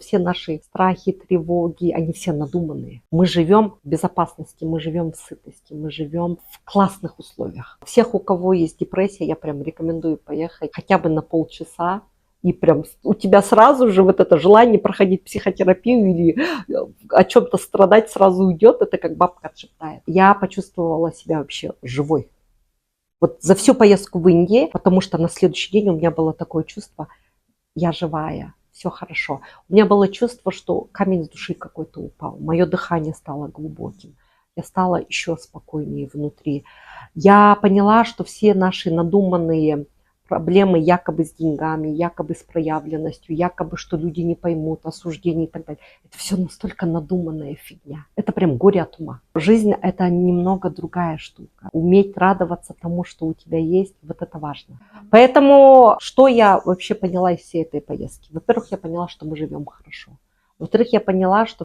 Все наши страхи, тревоги, они все надуманные. Мы живем в безопасности, мы живем в сытости, мы живем в классных условиях. Всех, у кого есть депрессия, я прям рекомендую поехать хотя бы на полчаса. И прям у тебя сразу же вот это желание проходить психотерапию или о чем-то страдать сразу уйдет. Это как бабка отшептает. Я почувствовала себя вообще живой. Вот за всю поездку в Индию, потому что на следующий день у меня было такое чувство, я живая, все хорошо. У меня было чувство, что камень с души какой-то упал. Мое дыхание стало глубоким. Я стала еще спокойнее внутри. Я поняла, что все наши надуманные проблемы якобы с деньгами, якобы с проявленностью, якобы, что люди не поймут, осуждение и так далее. Это все настолько надуманная фигня. Это прям горе от ума. Жизнь – это немного другая штука. Уметь радоваться тому, что у тебя есть, вот это важно. Поэтому что я вообще поняла из всей этой поездки? Во-первых, я поняла, что мы живем хорошо. Во-вторых, я поняла, что